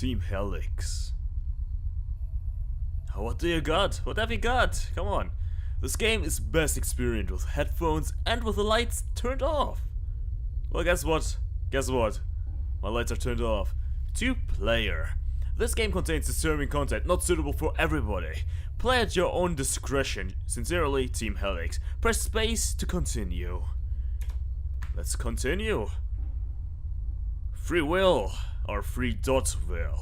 Team Helix. What do you got? What have you got? Come on. This game is best experienced with headphones and with the lights turned off. Well, guess what? Guess what? My lights are turned off. 2-player. This game contains disturbing content not suitable for everybody. Play at your own discretion. Sincerely, Team Helix. Press space to continue. Let's continue. Free.Will or Free.Will.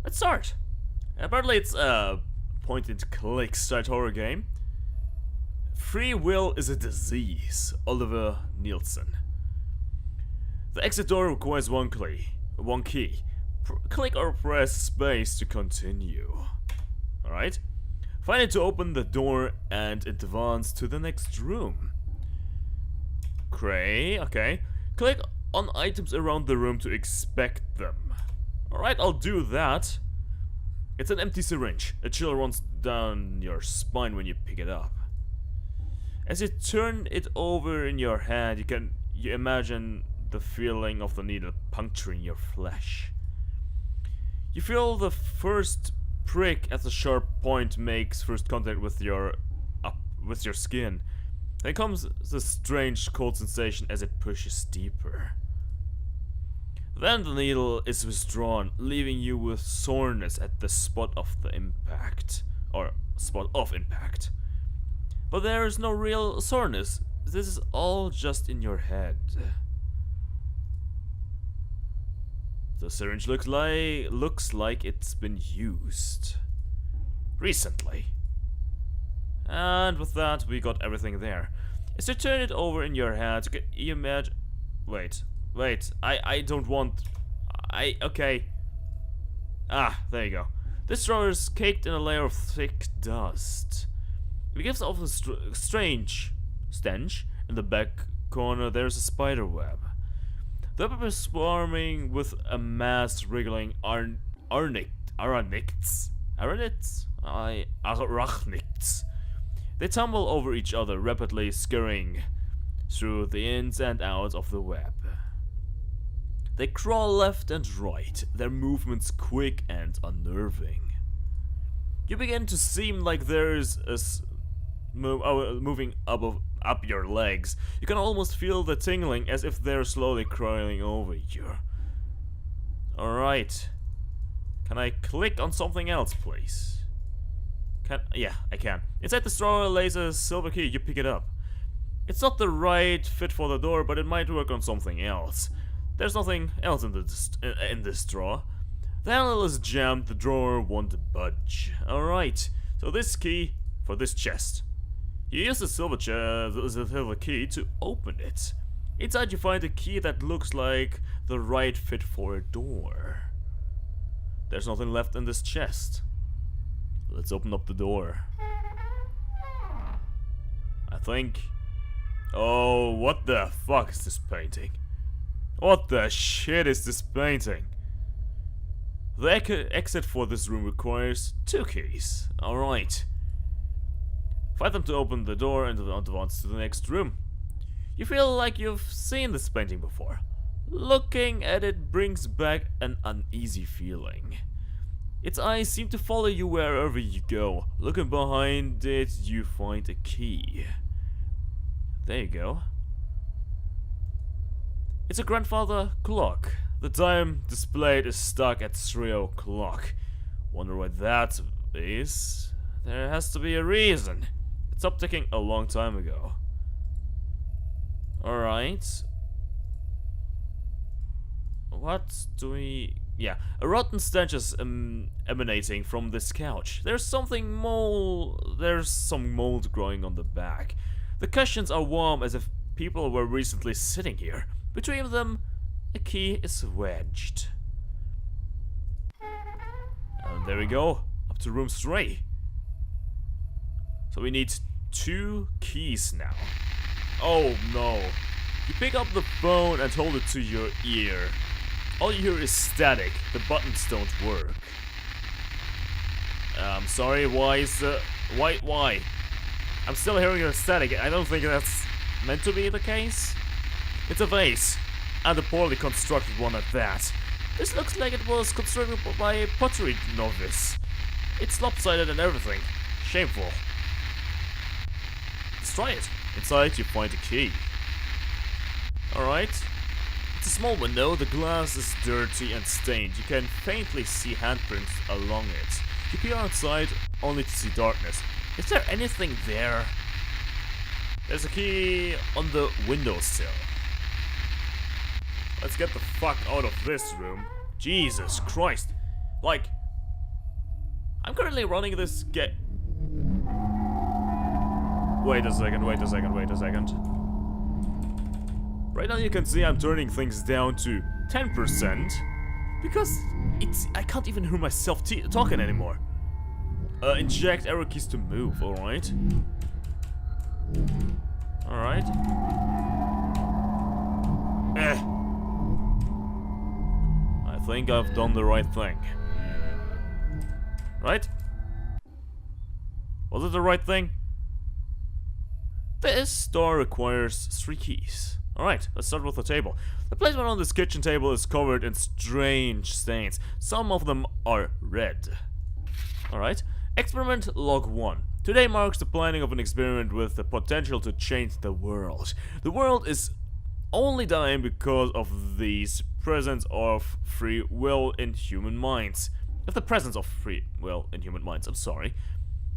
Let's start. Apparently it's a point-and-click side horror game. Free.Will is a disease. Oliver Nielsen. The exit door requires one key. Click or press space to continue. Alright. Find it to open the door and advance to the next room. Okay. Click on items around the room to inspect them. Alright, I'll do that. It's an empty syringe. A chill runs down your spine when you pick it up. As you turn it over in your hand, you imagine the feeling of the needle puncturing your flesh. You feel the first prick as the sharp point makes first contact with your skin. Then comes the strange cold sensation as it pushes deeper. Then the needle is withdrawn, leaving you with soreness at the spot of impact. But there is no real soreness. This is all just in your head. The syringe looks like it's been used recently. And with that, we got everything there. As you turn it over in your hand, you imagine... Wait, I don't want... okay. Ah, there you go. This drawer is caked in a layer of thick dust. It gives off a strange stench. In the back corner, there's a spider web. The web is swarming with a mass wriggling arachnids. They tumble over each other, rapidly scurrying through the ins and outs of the web. They crawl left and right, their movements quick and unnerving. You begin to seem like there's a moving up your legs. You can almost feel the tingling as if they're slowly crawling over you. Alright. Can I click on something else, please? Yeah, I can. Inside the drawer lays a silver key. You pick it up. It's not the right fit for the door, but it might work on something else. There's nothing else in this drawer. The handle is jammed. The drawer won't budge. Alright, so this key for this chest. You use the silver key to open it. Inside you find a key that looks like the right fit for a door. There's nothing left in this chest. Let's open up the door. I think... Oh, what the fuck is this painting? What the shit is this painting? The exit for this room requires 2 keys. Alright. Find them to open the door and advance to the next room. You feel like you've seen this painting before. Looking at it brings back an uneasy feeling. Its eyes seem to follow you wherever you go. Looking behind it, you find a key. There you go. It's a grandfather clock. The time displayed is stuck at 3 o'clock. Wonder what that is? There has to be a reason. It stopped ticking a long time ago. Alright. What do we... Yeah, a rotten stench is emanating from this couch. There's some mold growing on the back. The cushions are warm as if people were recently sitting here. Between them, a key is wedged. And there we go, up to room 3. So we need 2 keys now. Oh no. You pick up the phone and hold it to your ear. All you hear is static. The buttons don't work. I'm sorry, why is the... Why? I'm still hearing a static. I don't think that's meant to be the case. It's a vase, and a poorly constructed one at that. This looks like it was constructed by a pottery novice. It's lopsided and everything. Shameful. Let's try it. Inside you find a key. Alright. It's a small window, the glass is dirty and stained. You can faintly see handprints along it. You peer outside only to see darkness. Is there anything there? There's a key on the windowsill. Let's get the fuck out of this room. Jesus Christ. Like, I'm currently running this Wait a second. Right now you can see I'm turning things down to 10% because I can't even hear myself talking anymore. Inject arrow keys to move, alright? Alright. I think I've done the right thing. Right? Was it the right thing? This door requires 3 keys. Alright, let's start with the table. The placement on this kitchen table is covered in strange stains. Some of them are red. Alright. Experiment log 1. Today marks the planning of an experiment with the potential to change the world. The world is only dying because of the presence of free will in human minds. If the presence of free will in human minds, I'm sorry.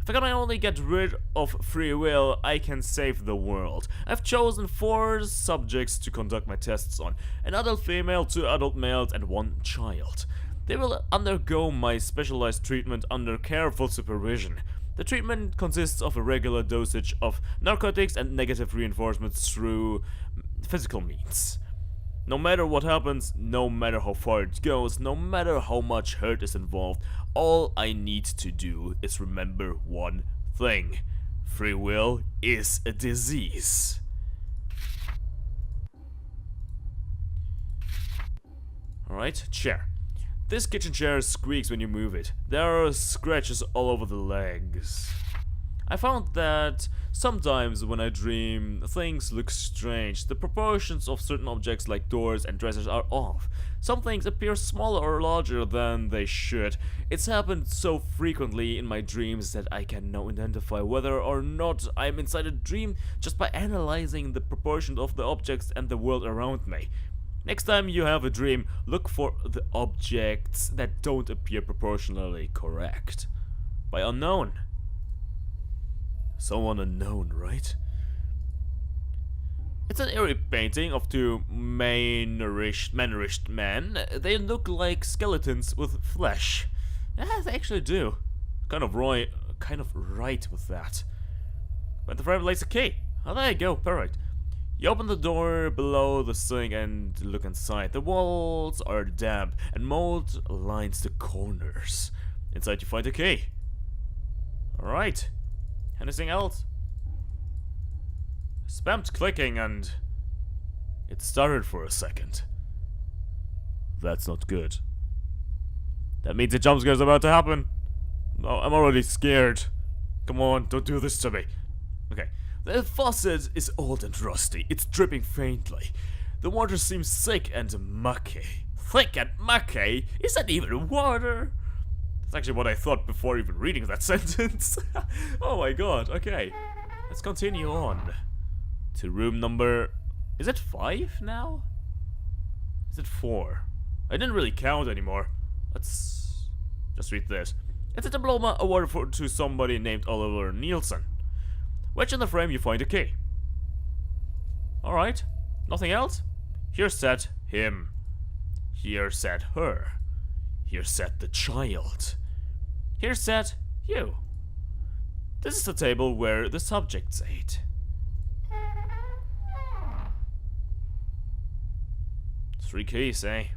If I can only get rid of free will, I can save the world. I've chosen 4 subjects to conduct my tests on. An adult female, 2 adult males, and 1 child. They will undergo my specialized treatment under careful supervision. The treatment consists of a regular dosage of narcotics and negative reinforcements through physical means. No matter what happens, no matter how far it goes, no matter how much hurt is involved, all I need to do is remember one thing. Free will is a disease. Alright, chair. This kitchen chair squeaks when you move it. There are scratches all over the legs. I found that sometimes when I dream, things look strange. The proportions of certain objects like doors and dressers are off. Some things appear smaller or larger than they should. It's happened so frequently in my dreams that I can now identify whether or not I'm inside a dream just by analyzing the proportions of the objects and the world around me. Next time you have a dream, look for the objects that don't appear proportionally correct. By unknown. Someone unknown, right? It's an eerie painting of 2 malnourished men. They look like skeletons with flesh. Yeah, they actually do. Kind of right with that. But the frame lights a key. Oh, there you go, perfect. You open the door below the sink and look inside. The walls are damp and mold lines the corners. Inside you find a key. Alright. Anything else? Spammed clicking and it started for a second. That's not good. That means a jump scare is about to happen. No, I'm already scared. Come on, don't do this to me. Okay. The faucet is old and rusty. It's dripping faintly. The water seems thick and mucky. Thick and mucky? Is that even water? That's actually what I thought before even reading that sentence. Oh my god, okay. Let's continue on. To room number... Is it 5 now? Is it 4? I didn't really count anymore. Let's just read this. It's a diploma awarded to somebody named Oliver Nielsen. Wedged in the frame you find a key. Alright. Nothing else? Here sat him. Here sat her. Here sat the child. Here sat you. This is the table where the subjects ate. 3 keys, eh?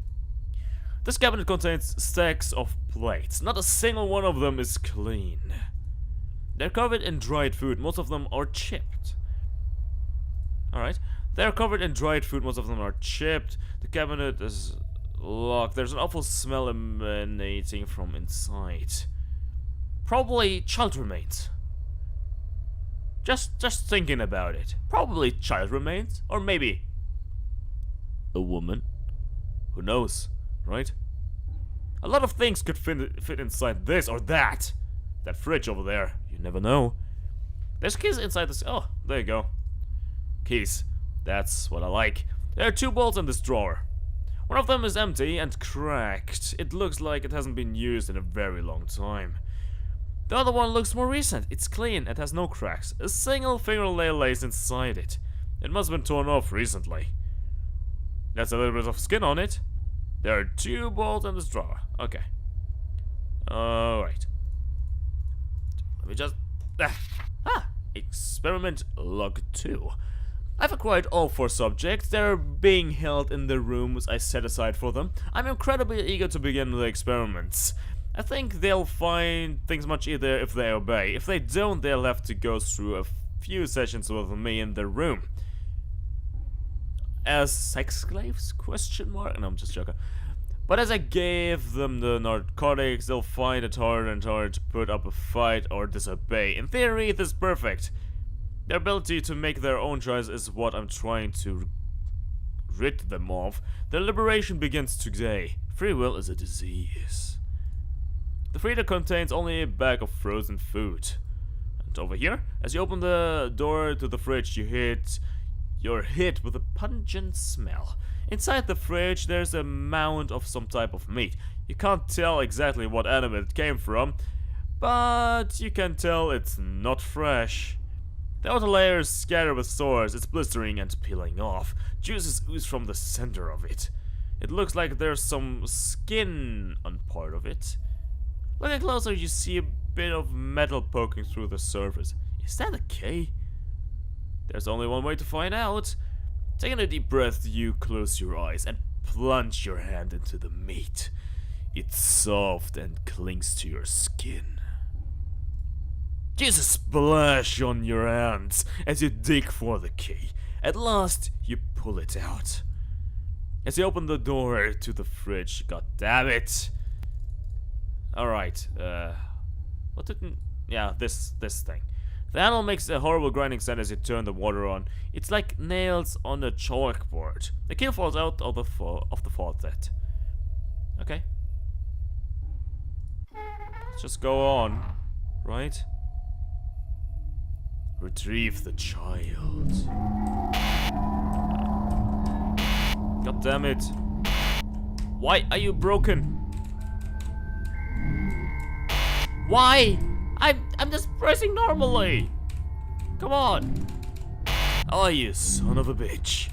This cabinet contains stacks of plates. Not a single one of them is clean. They're covered in dried food. Most of them are chipped. Alright. They're covered in dried food. Most of them are chipped. The cabinet is locked. There's an awful smell emanating from inside. Probably child remains. Just thinking about it. Probably child remains. Or maybe a woman. Who knows, right? A lot of things could fit inside this or that. That fridge over there. You never know. There's keys inside this. Oh, there you go. Keys. That's what I like. There are 2 bolts in this drawer. One of them is empty and cracked. It looks like it hasn't been used in a very long time. The other one looks more recent. It's clean and has no cracks. A single fingernail lays inside it. It must have been torn off recently. There's a little bit of skin on it. There are 2 bolts in this drawer. Okay. Alright. Let me just... Experiment log 2. I've acquired all 4 subjects. They're being held in the rooms I set aside for them. I'm incredibly eager to begin the experiments. I think they'll find things much easier if they obey. If they don't, they'll have to go through a few sessions with me in the room. As sex slaves? Question mark? No, I'm just joking. But as I gave them the narcotics, they'll find it harder and harder to put up a fight or disobey. In theory, this is perfect. Their ability to make their own choice is what I'm trying to rid them of. Their liberation begins today. Free will is a disease. The freezer contains only a bag of frozen food. And over here, as you open the door to the fridge, you're hit with a pungent smell. Inside the fridge, there's a mound of some type of meat. You can't tell exactly what animal it came from, but you can tell it's not fresh. The outer layer is scattered with sores. It's blistering and peeling off. Juices ooze from the center of it. It looks like there's some skin on part of it. Looking closer, you see a bit of metal poking through the surface. Is that a key? There's only one way to find out. Taking a deep breath, you close your eyes and plunge your hand into the meat. It's soft and clings to your skin. There's a splash on your hands as you dig for the key. At last, you pull it out. As you open the door to the fridge, god damn it. Alright, what didn't... Yeah, this thing. The handle makes a horrible grinding sound as you turn the water on. It's like nails on a chalkboard. The key falls out of the faucet. Okay. Let's just go on, right? Retrieve the child. God damn it. Why are you broken? Why? I'm just pressing normally. Come on. Oh, you son of a bitch.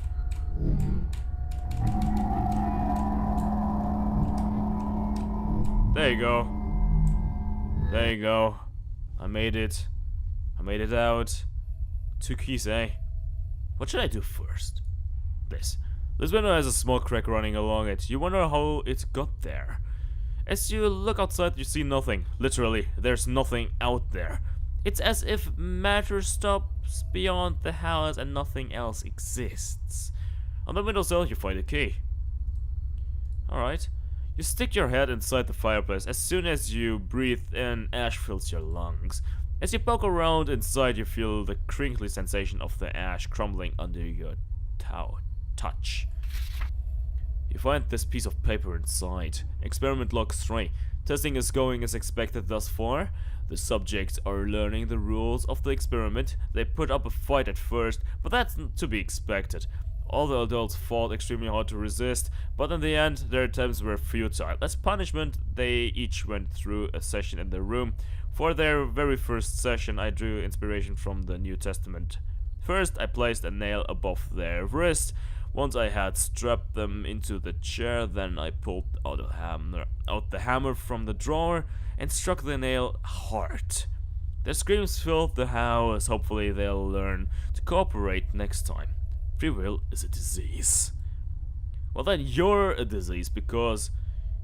There you go. There you go. I made it. I made it out. 2 keys, eh? What should I do first? This window has a small crack running along it. You wonder how it got there. As you look outside, you see nothing. Literally, there's nothing out there. It's as if matter stops beyond the house and nothing else exists. On the windowsill, you find a key. Alright. You stick your head inside the fireplace. As soon as you breathe in, ash fills your lungs. As you poke around inside, you feel the crinkly sensation of the ash crumbling under your touch. You find this piece of paper inside. Experiment log 3. Testing is going as expected thus far. The subjects are learning the rules of the experiment. They put up a fight at first, but that's to be expected. All the adults fought extremely hard to resist, but in the end, their attempts were futile. As punishment, they each went through a session in the room. For their very first session, I drew inspiration from the New Testament. First, I placed a nail above their wrist. Once I had strapped them into the chair, then I pulled out the hammer from the drawer and struck the nail hard. Their screams filled the house. Hopefully they'll learn to cooperate next time. Free will is a disease. Well then, you're a disease because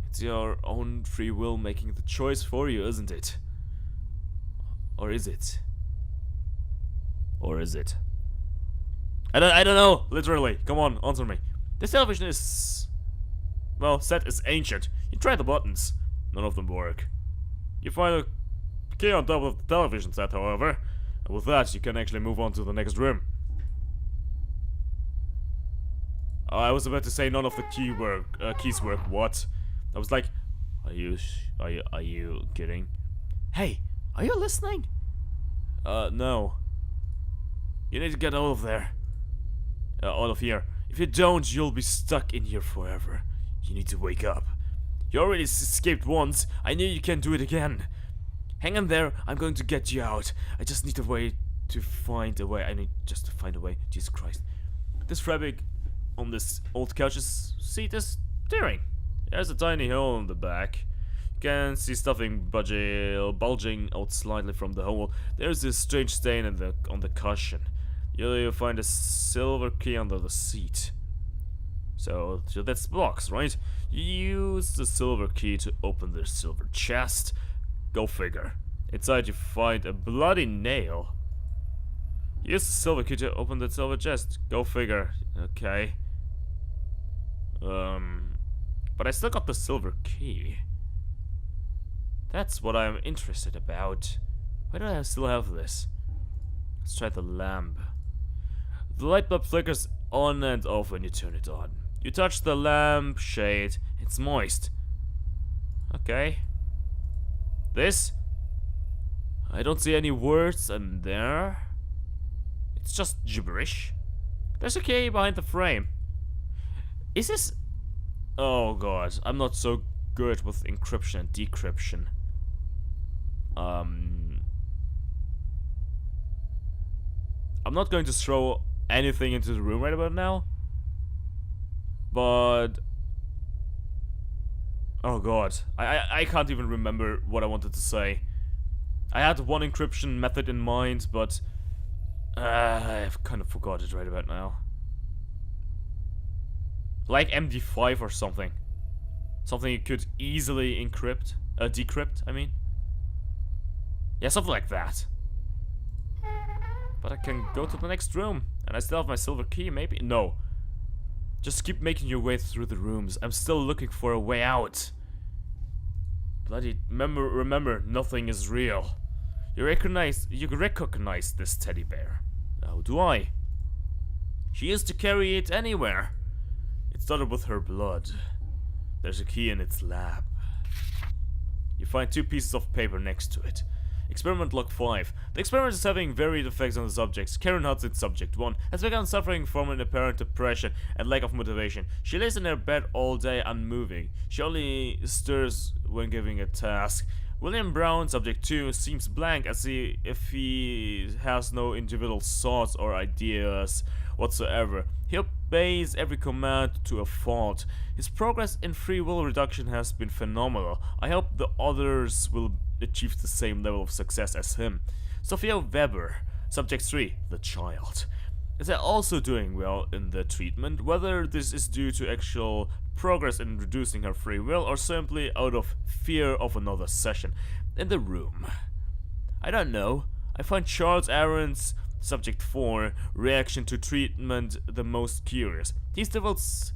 it's your own free will making the choice for you, isn't it? Or is it? Or is it? I don't know, literally. Come on, answer me. This television is... well, set is ancient. You try the buttons. None of them work. You find a key on top of the television set, however. And with that, you can actually move on to the next room. Oh, I was about to say none of the keys work. What? I was like, Are you kidding? Hey, are you listening? No. You need to get out of there. Out of here. If you don't, you'll be stuck in here forever. You need to wake up. You already escaped once. I knew you can do it again. Hang in there. I'm going to get you out. I just need a way to find a way. I need just to find a way. Jesus Christ. This fabric on this old couch's seat is tearing. There's a tiny hole in the back. You can see stuffing bulging out slightly from the hole. There's this strange stain on the cushion. You'll find a silver key under the seat. So that's the box, right? You use the silver key to open the silver chest. Go figure. Inside you find a bloody nail. Use the silver key to open the silver chest. Go figure. Okay. But I still got the silver key. That's what I'm interested about. Why do I still have this? Let's try the lamp. The light bulb flickers on and off when you turn it on. You touch the lamp shade. It's moist. Okay. This? I don't see any words in there. It's just gibberish. There's a key behind the frame. Is this... Oh god, I'm not so good with encryption and decryption. I'm not going to throw anything into the room right about now. But... Oh god, I can't even remember what I wanted to say. I had one encryption method in mind, but... I've kind of forgot it right about now. Like MD5 or something. Something you could easily encrypt. Decrypt, I mean. Yeah, something like that. But I can go to the next room. And I still have my silver key, maybe? No. Just keep making your way through the rooms. I'm still looking for a way out. Bloody... Remember, nothing is real. You recognize this teddy bear. How do I? She used to carry it anywhere. It started with her blood. There's a key in its lab. You find 2 pieces of paper next to it. Experiment log 5. The experiment is having varied effects on the subjects. Karen Hudson, subject 1, has begun suffering from an apparent depression and lack of motivation. She lays in her bed all day unmoving. She only stirs when giving a task. William Brown, subject 2, seems blank as if he has no individual thoughts or ideas whatsoever. He obeys every command to a fault. His progress in free will reduction has been phenomenal. I hope the others will achieve the same level of success as him. Sophia Weber, subject 3, the child, is also doing well in the treatment. Whether this is due to actual progress in reducing her free will or simply out of fear of another session in the room, I don't know. I find Charles Aaron's subject 4 reaction to treatment the most curious. He's developed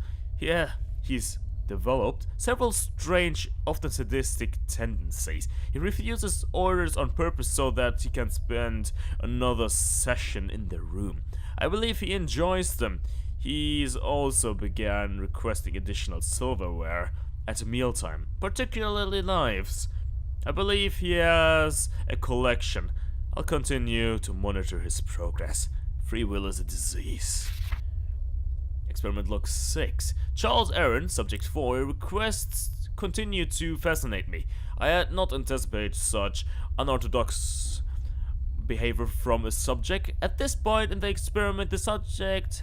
several strange, often sadistic tendencies. He refuses orders on purpose so that he can spend another session in the room. I believe he enjoys them. He's also began requesting additional silverware at mealtime, particularly knives. I believe he has a collection. I'll continue to monitor his progress. Free will is a disease. Experiment log 6. Charles Aaron, subject 4, requests continue to fascinate me. I had not anticipated such unorthodox behavior from a subject. At this point in the experiment, the subjects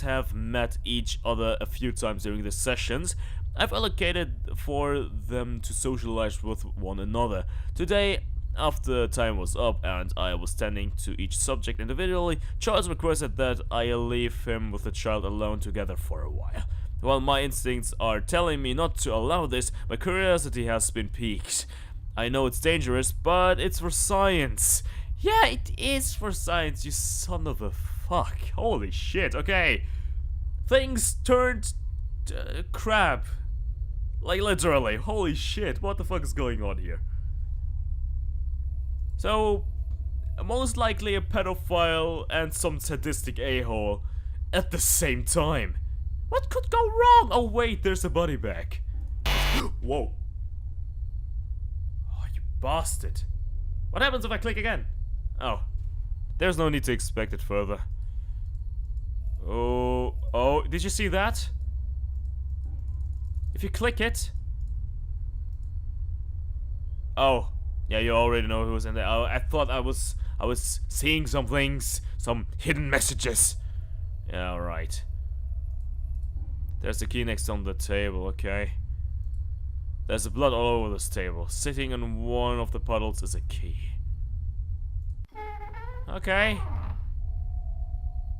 have met each other a few times during the sessions. I've allocated for them to socialize with one another. Today, after time was up and I was tending to each subject individually, Charles requested that I leave him with the child alone together for a while. While my instincts are telling me not to allow this, my curiosity has been piqued. I know it's dangerous, but it's for science. Yeah, it is for science, you son of a fuck. Holy shit, okay. Things turned crap. Like literally, holy shit, what the fuck is going on here? So, most likely a pedophile and some sadistic a-hole at the same time. What could go wrong? Oh wait, there's a body bag. Whoa. Bastard. What happens if I click again? Oh. There's no need to expect it further. Oh, did you see that? If you click it... Oh. Yeah, you already know who was in there. Oh, I thought I was seeing some things. Some hidden messages. Yeah, alright. There's the key next on the table, okay. There's blood all over this table. Sitting on one of the puddles is a key. Okay.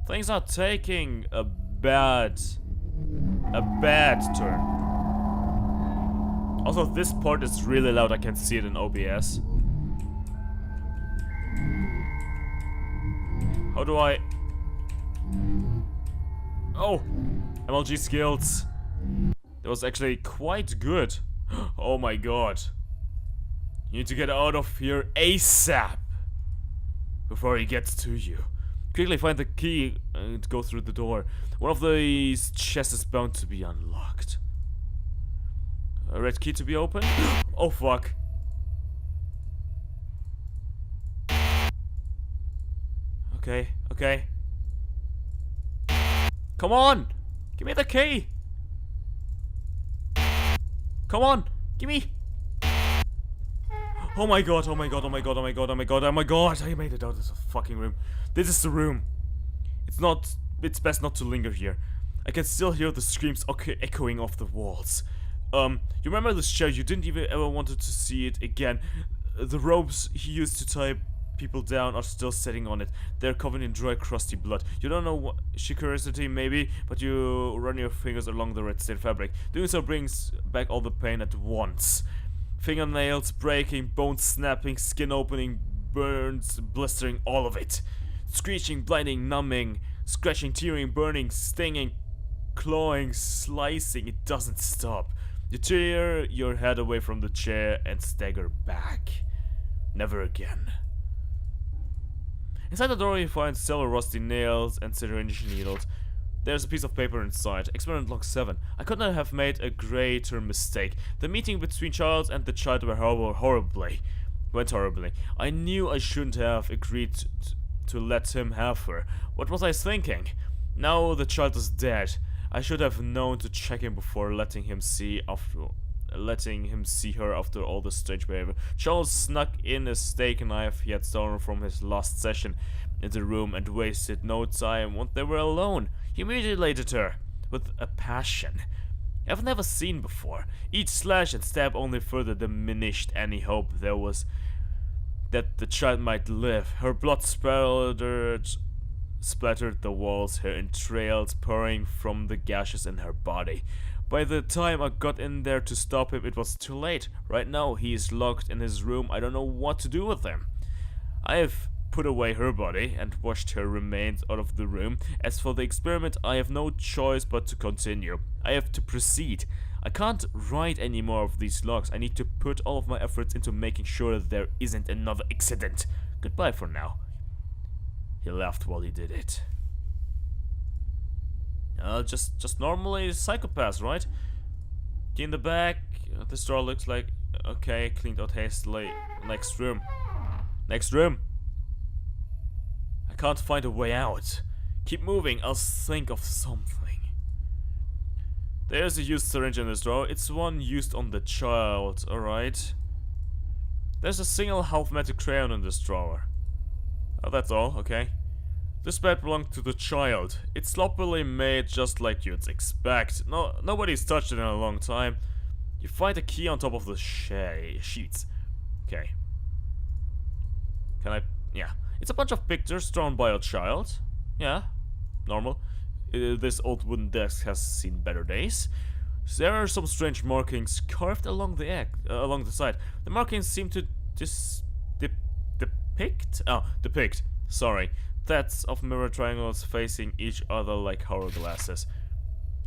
Things are taking a bad turn. Also, this part is really loud. I can see it in OBS. How do I... Oh! MLG skills. That was actually quite good. Oh my god. You need to get out of here ASAP. Before he gets to you. Quickly find the key and go through the door. One of these chests is bound to be unlocked. A red key to be opened? Oh fuck. Okay, okay. Come on! Give me the key! Come on! Give me! Oh my god, oh my god, oh my god, oh my god, oh my god, oh my god! I made it out of this fucking room. This is the room. It's best not to linger here. I can still hear the screams echoing off the walls. You remember this chair? You didn't even ever wanted to see it again. The ropes he used to tie people down are still sitting on it. They're covered in dry, crusty blood. You don't know what curiosity, maybe, but you run your fingers along the red stained fabric. Doing so brings back all the pain at once. Fingernails breaking, bones snapping, skin opening, burns, blistering, all of it. Screeching, blinding, numbing, scratching, tearing, burning, stinging, clawing, slicing. It doesn't stop. You tear your head away from the chair and stagger back. Never again. Inside the door you find several rusty nails and syringe needles. There's a piece of paper inside. Experiment log 7. I could not have made a greater mistake. The meeting between Charles and the child went horribly. I knew I shouldn't have agreed to let him have her. What was I thinking? Now the child is dead. I should have known to check him before letting him see her after all the strange behavior. Charles snuck in a steak knife he had stolen from his last session in the room and wasted no time when they were alone. He mutilated her with a passion I've never seen before. Each slash and stab only further diminished any hope there was that the child might live. Her blood splattered the walls, her entrails pouring from the gashes in her body. By the time I got in there to stop him, it was too late. Right now, he is locked in his room. I don't know what to do with him. I have put away her body and washed her remains out of the room. As for the experiment, I have no choice but to continue. I have to proceed. I can't write any more of these logs. I need to put all of my efforts into making sure that there isn't another accident. Goodbye for now. He laughed while he did it. Just normally psychopaths, right? Key in the back. This door looks like... Okay, cleaned out hastily. Next room. Next room. I can't find a way out. Keep moving, I'll think of something. There's a used syringe in this drawer. It's one used on the child, alright. There's a single half-metric crayon in this drawer. Oh, that's all, okay. This bed belonged to the child. It's sloppily made just like you'd expect. Nobody's touched it in a long time. You find a key on top of the sheets. Okay. Can I... Yeah. It's a bunch of pictures drawn by a child. Yeah. Normal. This old wooden desk has seen better days. There are some strange markings carved along the side. The markings seem to depict. Sorry. Sets of mirror triangles facing each other like hourglasses.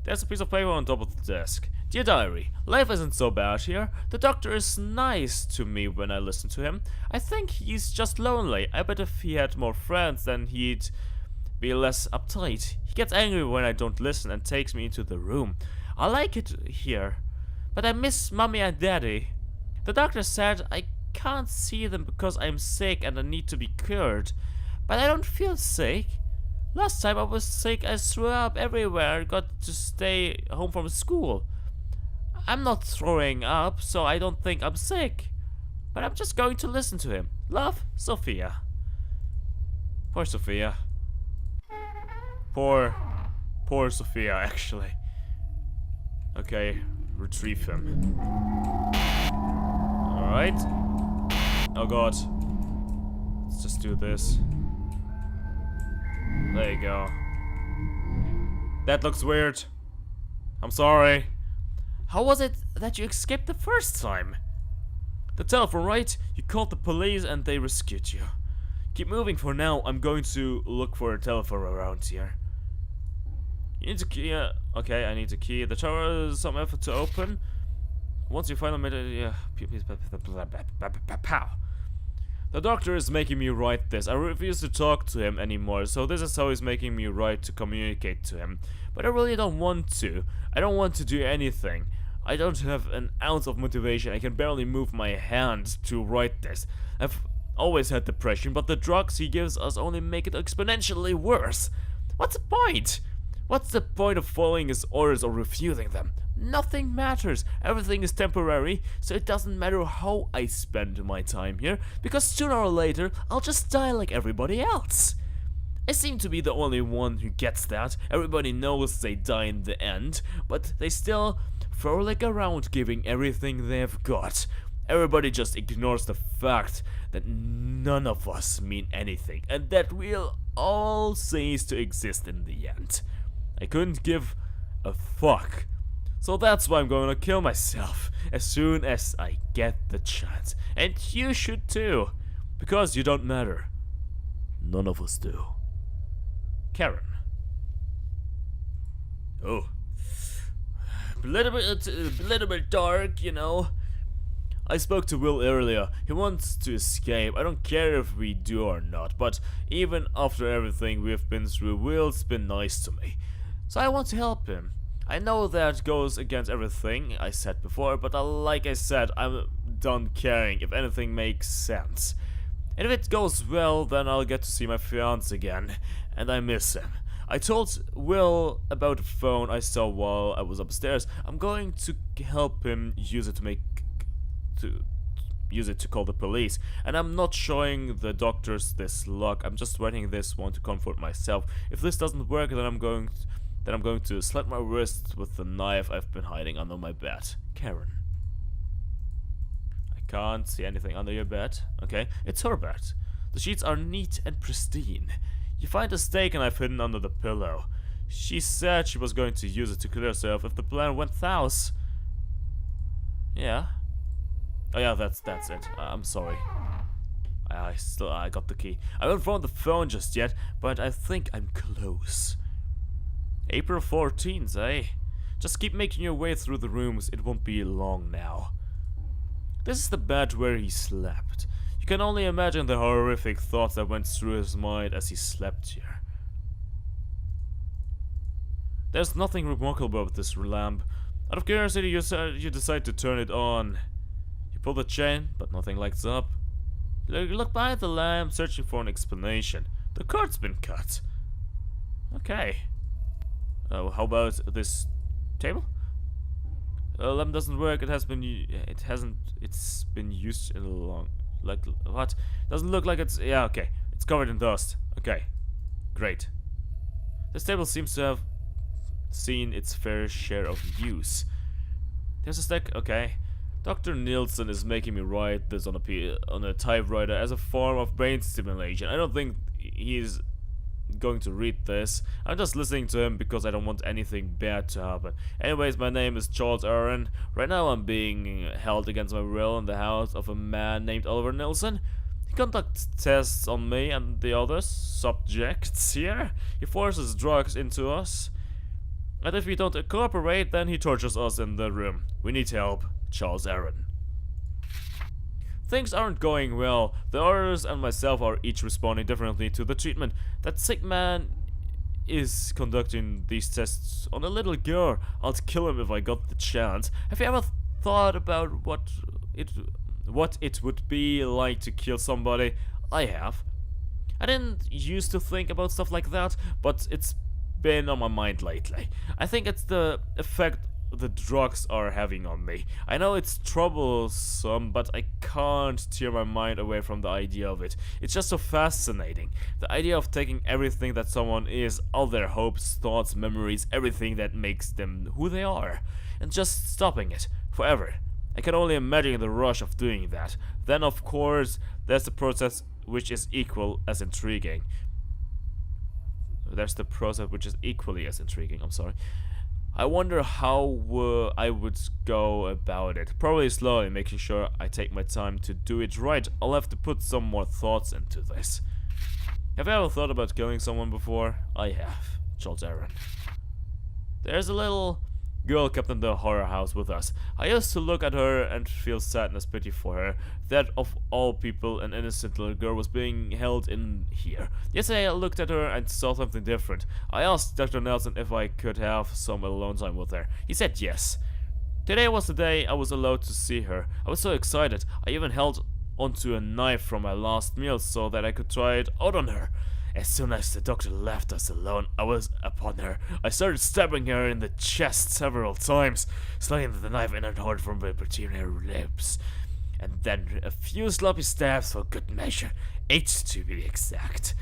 There's a piece of paper on top of the desk. Dear diary, life isn't so bad here. The doctor is nice to me when I listen to him. I think he's just lonely. I bet if he had more friends then he'd be less uptight. He gets angry when I don't listen and takes me into the room. I like it here, but I miss mommy and daddy. The doctor said I can't see them because I'm sick and I need to be cured. But I don't feel sick. Last time I was sick, I threw up everywhere and got to stay home from school. I'm not throwing up, so I don't think I'm sick. But I'm just going to listen to him. Love, Sophia. Poor Sophia. Poor Sophia, actually. Okay, retrieve him. Alright. Oh god. Let's just do this. There you go. That looks weird. I'm sorry. How was it that you escaped the first time? The telephone, right? You called the police and they rescued you. Keep moving for now. I'm going to look for a telephone around here. You need to key. Okay, I need to key. The tower is some effort to open. Once you finally made it, pow. The doctor is making me write this. I refuse to talk to him anymore, so this is how he's making me write to communicate to him. But I really don't want to. I don't want to do anything. I don't have an ounce of motivation. I can barely move my hand to write this. I've always had depression, but the drugs he gives us only make it exponentially worse. What's the point? What's the point of following his orders or refusing them? Nothing matters. Everything is temporary, so it doesn't matter how I spend my time here, because sooner or later, I'll just die like everybody else. I seem to be the only one who gets that. Everybody knows they die in the end, but they still frolic around giving everything they've got. Everybody just ignores the fact that none of us mean anything, and that we'll all cease to exist in the end. I couldn't give a fuck. So that's why I'm going to kill myself as soon as I get the chance. And you should too, because you don't matter. None of us do. Karen. Oh. A little bit dark, you know. I spoke to Will earlier. He wants to escape. I don't care if we do or not, but even after everything we've been through, Will's been nice to me. So I want to help him. I know that goes against everything I said before, but like I said, I'm done caring if anything makes sense. And if it goes well, then I'll get to see my fiancé again, and I miss him. I told Will about the phone I saw while I was upstairs. I'm going to help him use it to call the police. And I'm not showing the doctors this lock. I'm just writing this one to comfort myself. If this doesn't work, then I'm going to slit my wrist with the knife I've been hiding under my bed. Karen. I can't see anything under your bed. Okay, it's her bed. The sheets are neat and pristine. You find a steak and I've hidden under the pillow. She said she was going to use it to kill herself if the plan went south. Yeah. Oh yeah, that's it. I'm sorry. I got the key. I haven't found the phone just yet, but I think I'm close. April 14th, eh? Just keep making your way through the rooms. It won't be long now. This is the bed where he slept. You can only imagine the horrific thoughts that went through his mind as he slept here. There's nothing remarkable about this lamp. Out of curiosity, you decide to turn it on. You pull the chain, but nothing lights up. You look behind the lamp, searching for an explanation. The cord's been cut. Okay. How about this table? Lamp doesn't work. It's been used in a long. Like what? Doesn't look like it's. Yeah, okay. It's covered in dust. Okay, great. This table seems to have seen its fair share of use. There's a stack. Okay. Dr. Nielsen is making me write this on a typewriter as a form of brain stimulation. I don't think he's going to read this. I'm just listening to him because I don't want anything bad to happen. Anyways, my name is Charles Aaron. Right now I'm being held against my will in the house of a man named Oliver Nielsen. He conducts tests on me and the other subjects here. He forces drugs into us. And if we don't cooperate, then he tortures us in the room. We need help. Charles Aaron. Things aren't going well. The others and myself are each responding differently to the treatment. That sick man is conducting these tests on a little girl. I'd kill him if I got the chance. Have you ever thought about what it what it would be like to kill somebody, I have. I didn't used to think about stuff like that, but it's been on my mind lately. I think it's the effect the drugs are having on me. I know it's troublesome, but I can't tear my mind away from the idea of it. It's just so fascinating. The idea of taking everything that someone is, all their hopes, thoughts, memories, everything that makes them who they are, and just stopping it forever. I can only imagine the rush of doing that. Then, of course, there's the process which is equal as intriguing. There's the process which is equally as intriguing, I'm sorry. I wonder how I would go about it. Probably slowly, making sure I take my time to do it right. I'll have to put some more thoughts into this. Have you ever thought about killing someone before? I have. Charles Aaron. There's a little girl kept in the horror house with us. I used to look at her and feel sadness, pity for her. That of all people, an innocent little girl was being held in here. Yesterday I looked at her and saw something different. I asked Dr. Nelson if I could have some alone time with her. He said yes. Today was the day I was allowed to see her. I was so excited. I even held onto a knife from my last meal so that I could try it out on her. As soon as the doctor left us alone, I was upon her. I started stabbing her in the chest several times, sliding the knife in and out from between her lips. And then a few sloppy stabs for good measure, 8 to be exact.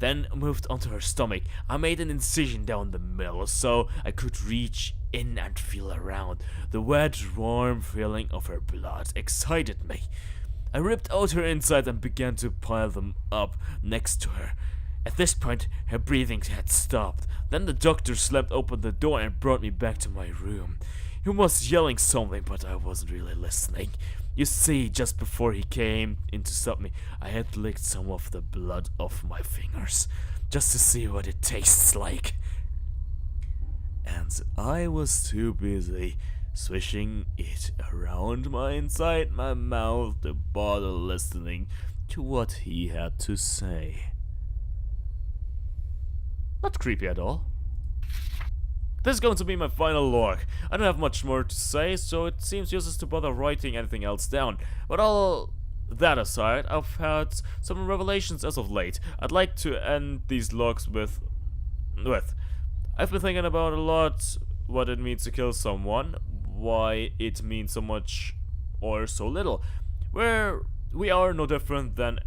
Then moved onto her stomach. I made an incision down the middle so I could reach in and feel around. The wet, warm feeling of her blood excited me. I ripped out her inside and began to pile them up next to her. At this point, her breathing had stopped. Then the doctor slammed open the door and brought me back to my room. He was yelling something, but I wasn't really listening. You see, just before he came in to stop me, I had licked some of the blood off my fingers, just to see what it tastes like. And I was too busy swishing it around inside my mouth to bother listening to what he had to say. Not creepy at all. This is going to be my final log. I don't have much more to say, so it seems useless to bother writing anything else down. But all that aside, I've had some revelations as of late. I'd like to end these logs with... I've been thinking about a lot what it means to kill someone, why it means so much or so little. We are no different than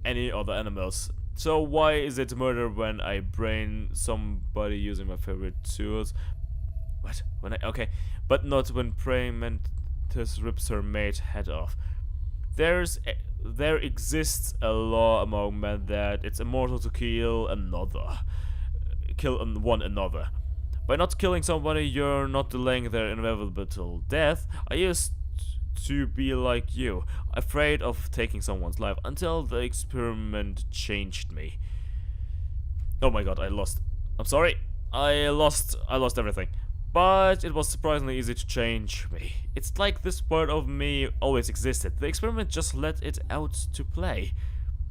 any other animals. So why is it murder when I brain somebody using my favorite tools? What? Okay. But not when praying mantis rips her mate head off. There exists a law among men that it's immortal to kill one another. By not killing somebody, you're not delaying their inevitable death. I used to be like you, afraid of taking someone's life, until the experiment changed me. Oh my god, I'm sorry. I lost everything. But it was surprisingly easy to change me. It's like this part of me always existed. The experiment just let it out to play.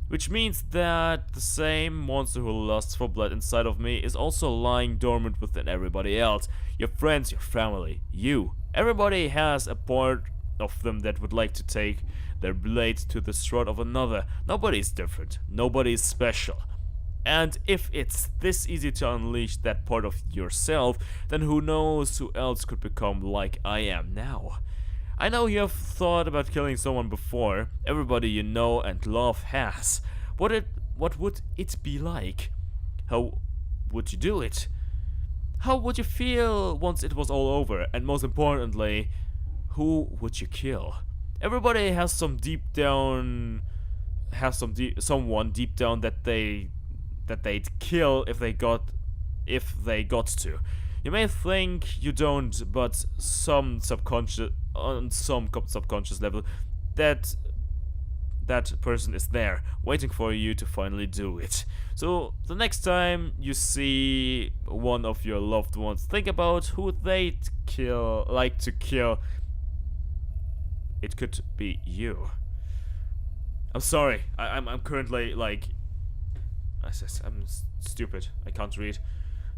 Which means that the same monster who lusts for blood inside of me is also lying dormant within everybody else. Your friends, your family, you. Everybody has a part of them that would like to take their blade to the throat of another. Nobody's different. Nobody's special. And if it's this easy to unleash that part of yourself, then who knows who else could become like I am now. I know you have thought about killing someone before. Everybody you know and love has. What would it be like? How would you do it? How would you feel once it was all over? And most importantly, who would you kill? Everybody has someone deep down that they'd kill if they got to. You may think you don't, but on some subconscious level, that person is there, waiting for you to finally do it. So the next time you see one of your loved ones, think about who they'd like to kill. It could be you. I'm sorry. I'm currently like... I'm stupid. I can't read.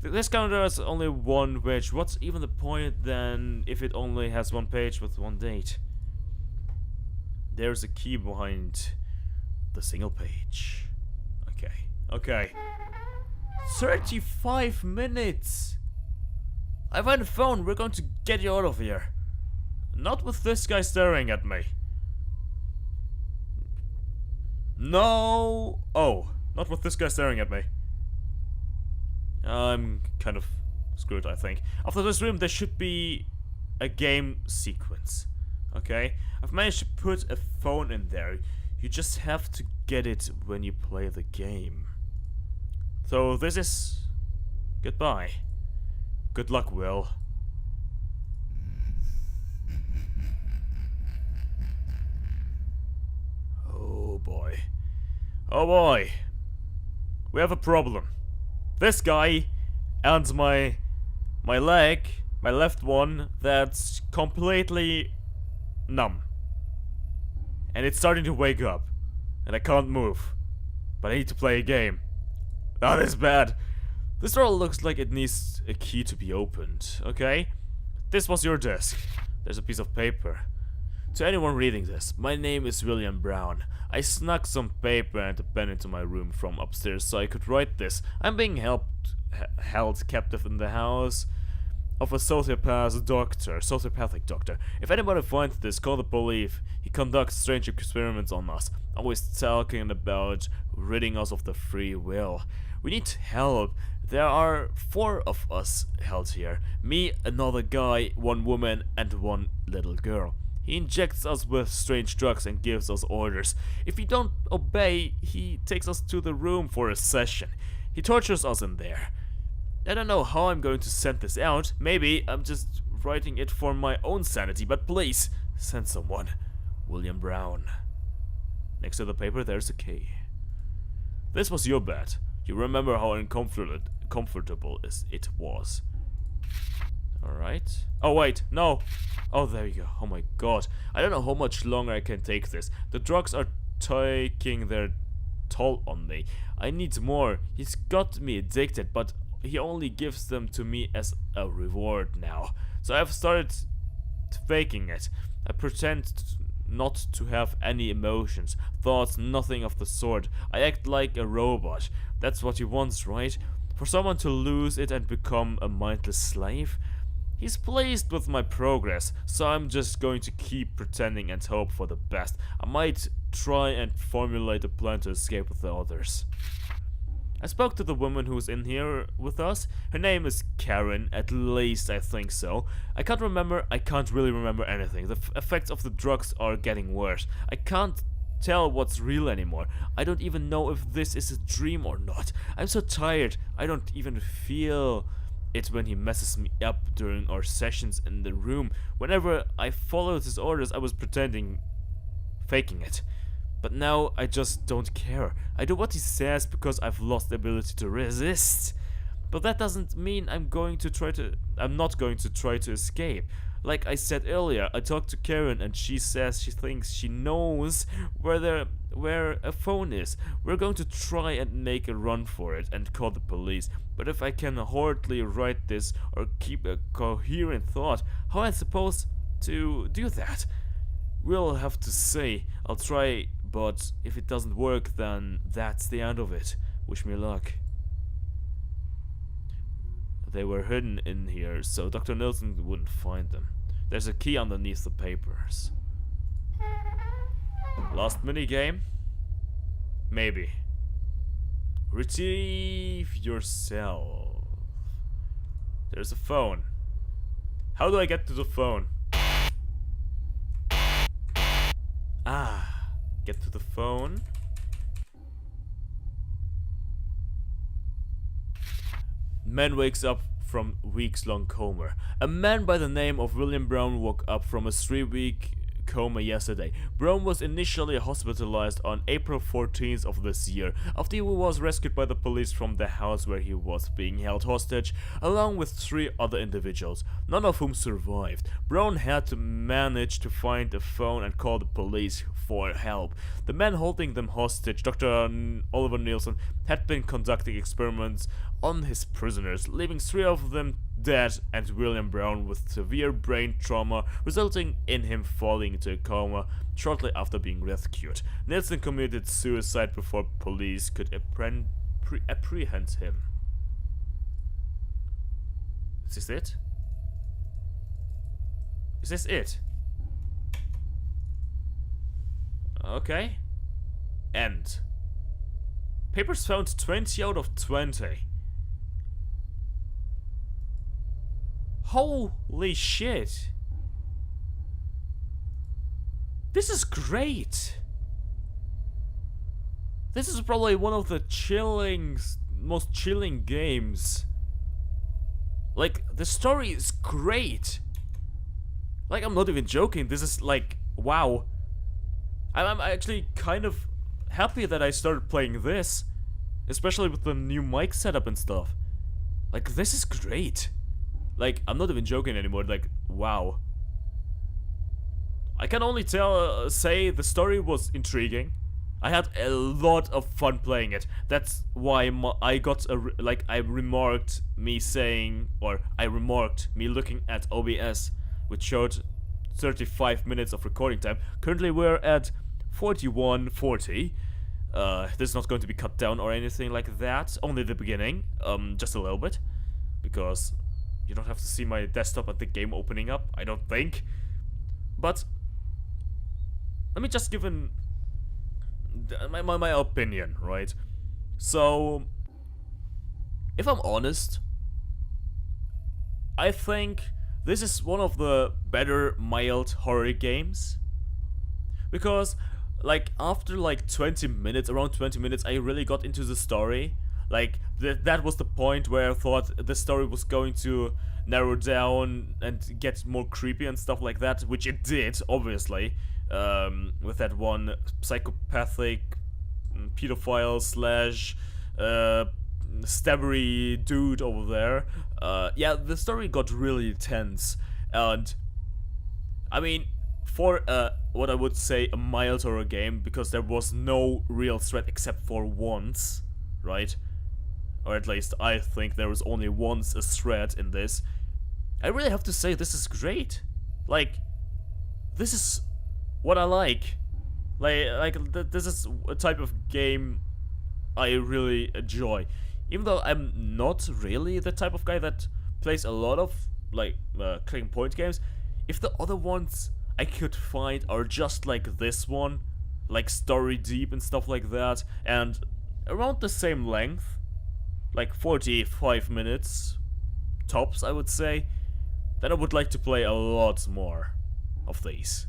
This calendar has only one page. What's even the point then if it only has one page with one date? There's a key behind the single page. Okay. Okay. 35 minutes! I find a phone. We're going to get you out of here. Not with this guy staring at me. No! Oh, not with this guy staring at me. I'm kind of screwed, I think. After this room, there should be a game sequence. Okay? I've managed to put a phone in there. You just have to get it when you play the game. So this is goodbye. Good luck, Will. Oh boy. Oh boy. We have a problem. This guy and my leg, my left one, that's completely numb. And it's starting to wake up. And I can't move. But I need to play a game. Oh, this is bad. This door looks like it needs a key to be opened, okay? This was your desk. There's a piece of paper. To anyone reading this, my name is William Brown. I snuck some paper and a pen into my room from upstairs so I could write this. I'm being held captive in the house of a sociopathic doctor. If anybody finds this, call the police. He conducts strange experiments on us, always talking about ridding us of the free will. We need help. There are 4 of us held here. Me, another guy, 1 woman, and 1 little girl. He injects us with strange drugs and gives us orders. If we don't obey, he takes us to the room for a session. He tortures us in there. I don't know how I'm going to send this out. Maybe I'm just writing it for my own sanity, but please, send someone. William Brown. Next to the paper, there's a key. This was your bed. You remember how uncomfortable it was. Alright. Oh wait, no. Oh, there you go. Oh my god. I don't know how much longer I can take this. The drugs are taking their toll on me. I need more. He's got me addicted, but he only gives them to me as a reward now. So I've started faking it. I pretend not to have any emotions, thoughts, nothing of the sort. I act like a robot. That's what he wants, right? For someone to lose it and become a mindless slave? He's pleased with my progress, so I'm just going to keep pretending and hope for the best. I might try and formulate a plan to escape with the others. I spoke to the woman who's in here with us. Her name is Karen, at least I think so. I can't really remember anything. The effects of the drugs are getting worse. I can't tell what's real anymore. I don't even know if this is a dream or not. I'm so tired. I don't even feel it when he messes me up during our sessions in the room. Whenever I followed his orders, I was faking it. But now I just don't care. I do what he says because I've lost the ability to resist. But that doesn't mean I'm not going to try to escape. Like I said earlier, I talked to Karen and she says she thinks she knows where a phone is. We're going to try and make a run for it and call the police. But if I can hardly write this or keep a coherent thought, how am I supposed to do that? We'll have to see. I'll try, but if it doesn't work, then that's the end of it. Wish me luck. They were hidden in here, so Dr. Nilsson wouldn't find them. There's a key underneath the papers. Last minigame? Maybe. Retrieve yourself. There's a phone. How do I get to the phone? Get to the phone. Man wakes up from weeks-long coma. A man by the name of William Brown woke up from a 3-week coma yesterday. Brown was initially hospitalized on April 14th of this year, after he was rescued by the police from the house where he was being held hostage, along with 3 other individuals, none of whom survived. Brown had to manage to find a phone and call the police for help. The man holding them hostage, Dr. Oliver Nielsen, had been conducting experiments on his prisoners, leaving 3 of them dead, and William Brown with severe brain trauma, resulting in him falling into a coma shortly after being rescued. Nelson committed suicide before police could apprehend him. Is this it? Is this it? Okay. End. Papers found 20 out of 20. Holy shit. This is great. This is probably one of the most chilling games. Like, the story is great. Like, I'm not even joking. This is like, wow. I'm actually kind of happy that I started playing this. Especially with the new mic setup and stuff. Like, this is great. Like, I'm not even joking anymore. Like, wow. I can only say the story was intriguing. I had a lot of fun playing it. That's why I remarked me looking at OBS, which showed 35 minutes of recording time. Currently we're at 41:40. This is not going to be cut down or anything like that. Only the beginning, just a little bit, because you don't have to see my desktop at the game opening up, I don't think. But let me just give my opinion, right? So, if I'm honest, I think this is one of the better mild horror games. Because, like, after like 20 minutes, around 20 minutes, I really got into the story. Like, that was the point where I thought the story was going to narrow down and get more creepy and stuff like that, which it did, obviously. With that one psychopathic pedophile slash stabbery dude over there. Yeah, the story got really tense, and I mean, for what I would say a mild horror game, because there was no real threat except for once, right? Or at least I think there was only once a threat in this. I really have to say this is great. This is what I like. This is a type of game I really enjoy. Even though I'm not really the type of guy that plays a lot of click and point games, if the other ones I could find are just like this one, like story deep and stuff like that, and around the same length, like 45 minutes tops, I would say, then I would like to play a lot more of these.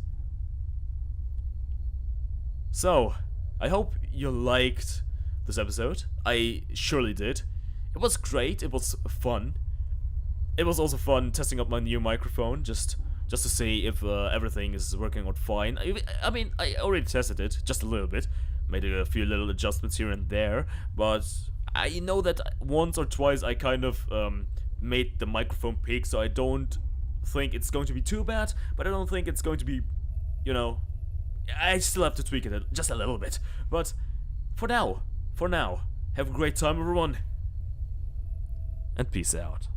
So, I hope you liked this episode. I surely did. It was great, it was fun. It was also fun testing out my new microphone, just to see if everything is working out fine. I mean, I already tested it, just a little bit. Made a few little adjustments here and there, but I know that once or twice I kind of made the microphone peak, so I don't think it's going to be too bad, but I don't think it's going to be, you know, I still have to tweak it just a little bit. But for now, have a great time, everyone, and peace out.